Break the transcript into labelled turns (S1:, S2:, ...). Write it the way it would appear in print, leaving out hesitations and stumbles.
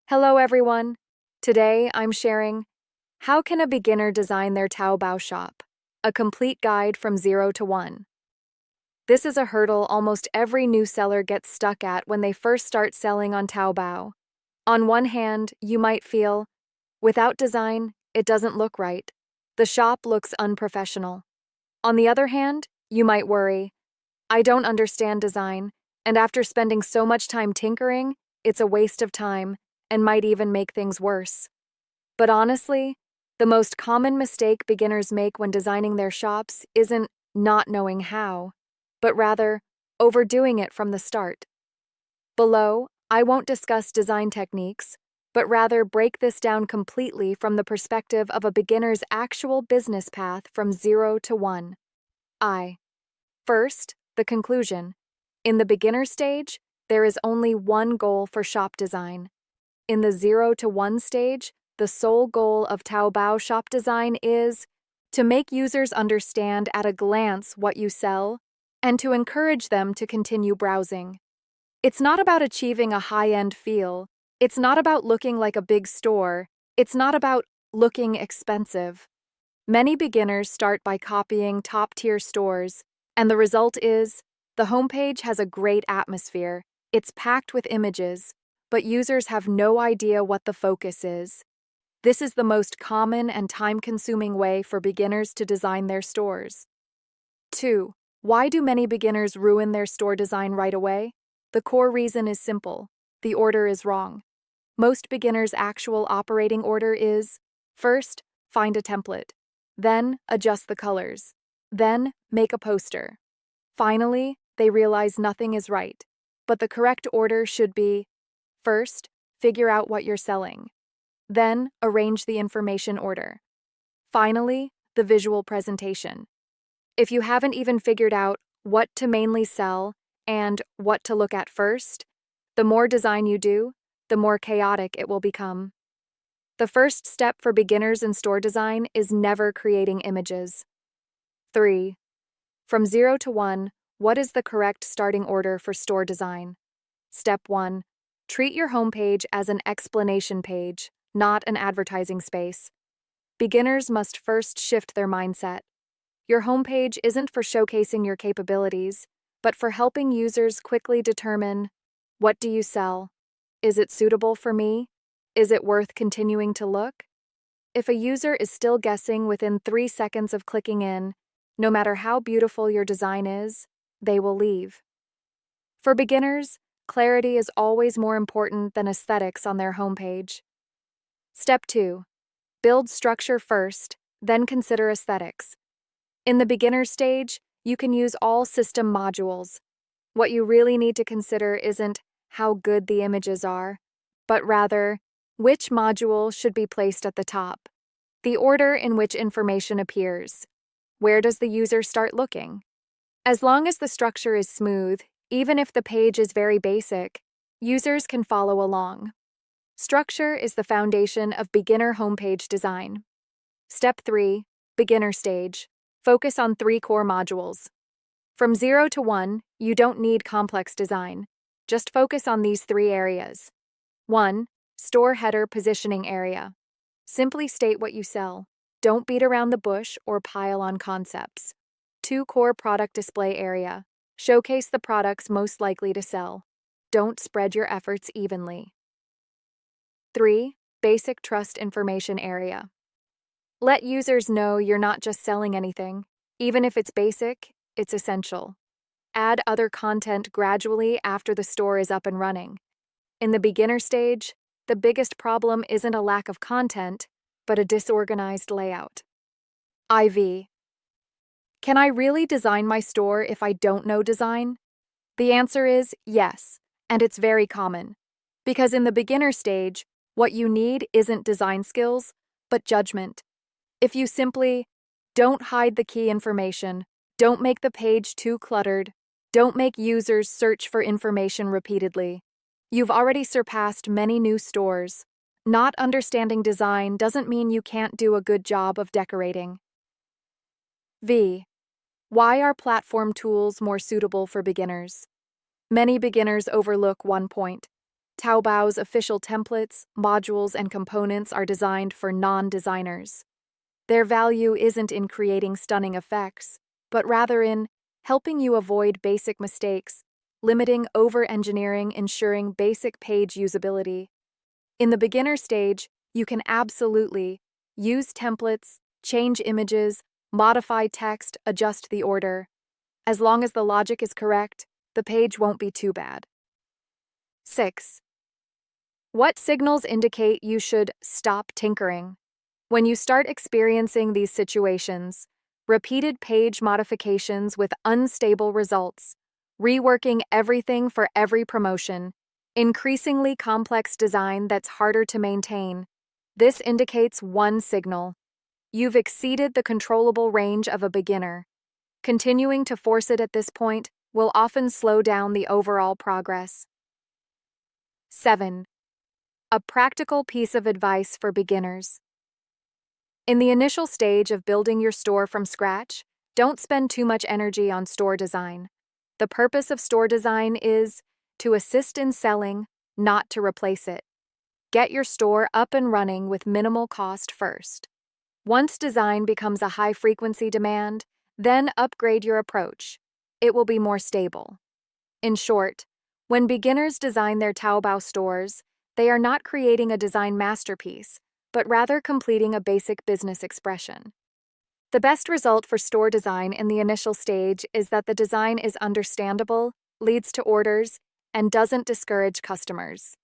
S1: Hello everyone. Today I'm sharing how can a beginner design their Taobao shop? A complete guide from 0 to 1. This is a hurdle almost every new seller gets stuck at when they first start selling on Taobao. On one hand, you might feel, without design, it doesn't look right. The shop looks unprofessional. On the other hand, you might worry, I don't understand design, and after spending so much time tinkering, it's a waste of time and might even make things worse. But honestly, the most common mistake beginners make when designing their shops isn't not knowing how, but rather overdoing it from the start. Below, I won't discuss design techniques, but rather break this down completely from the perspective of a beginner's actual business path from 0 to 1. First, the conclusion. In the beginner stage, there is only one goal for shop design. In the 0 to 1 stage, the sole goal of Taobao shop design is to make users understand at a glance what you sell and to encourage them to continue browsing. It's not about achieving a high-end feel. It's not about looking like a big store. It's not about looking expensive. Many beginners start by copying top-tier stores, and the result is the homepage has a great atmosphere. It's packed with images, but users have no idea what the focus is. This is the most common and time-consuming way for beginners to design their stores. 2. Why do many beginners ruin their store design right away? The core reason is simple. The order is wrong. Most beginners' actual operating order is, first, find a template. Then, adjust the colors. Then, make a poster. Finally, they realize nothing is right. But the correct order should be, first, figure out what you're selling. Then, arrange the information order. Finally, the visual presentation. If you haven't even figured out what to mainly sell and what to look at first, the more design you do, the more chaotic it will become. The first step for beginners in store design is never creating images. 3. From 0 to 1, what is the correct starting order for store design? Step 1. Treat your homepage as an explanation page, not an advertising space. Beginners must first shift their mindset. Your homepage isn't for showcasing your capabilities, but for helping users quickly determine, what do you sell? Is it suitable for me? Is it worth continuing to look? If a user is still guessing within 3 seconds of clicking in, no matter how beautiful your design is, they will leave. For beginners, clarity is always more important than aesthetics on their homepage. Step 2. Build structure first, then consider aesthetics. In the beginner stage, you can use all system modules. What you really need to consider isn't how good the images are, but rather, which module should be placed at the top, the order in which information appears. Where does the user start looking? As long as the structure is smooth, even if the page is very basic, users can follow along. Structure is the foundation of beginner homepage design. Step 3. Beginner stage. Focus on 3 core modules. From 0 to 1, you don't need complex design. Just focus on these 3 areas. 1. Store header positioning area. Simply state what you sell. Don't beat around the bush or pile on concepts. 2. Core product display area. Showcase the products most likely to sell. Don't spread your efforts evenly. 3. Basic trust information area. Let users know you're not just selling anything. Even if it's basic, it's essential. Add other content gradually after the store is up and running. In the beginner stage, the biggest problem isn't a lack of content, but a disorganized layout. IV. Can I really design my store if I don't know design? The answer is yes, and it's very common. Because in the beginner stage, what you need isn't design skills, but judgment. If you simply don't hide the key information, don't make the page too cluttered, don't make users search for information repeatedly, you've already surpassed many new stores. Not understanding design doesn't mean you can't do a good job of decorating. V. Why are platform tools more suitable for beginners? Many beginners overlook one point. Taobao's official templates, modules, and components are designed for non-designers. Their value isn't in creating stunning effects, but rather in helping you avoid basic mistakes, limiting over-engineering, ensuring basic page usability. In the beginner stage, you can absolutely use templates, change images, modify text, adjust the order. As long as the logic is correct, the page won't be too bad. 6. What signals indicate you should stop tinkering? When you start experiencing these situations, repeated page modifications with unstable results, reworking everything for every promotion, increasingly complex design that's harder to maintain, this indicates one signal. You've exceeded the controllable range of a beginner. Continuing to force it at this point will often slow down the overall progress. 7. A practical piece of advice for beginners. In the initial stage of building your store from scratch, don't spend too much energy on store design. The purpose of store design is to assist in selling, not to replace it. Get your store up and running with minimal cost first. Once design becomes a high-frequency demand, then upgrade your approach. It will be more stable. In short, when beginners design their Taobao stores, they are not creating a design masterpiece, but rather completing a basic business expression. The best result for store design in the initial stage is that the design is understandable, leads to orders, and doesn't discourage customers.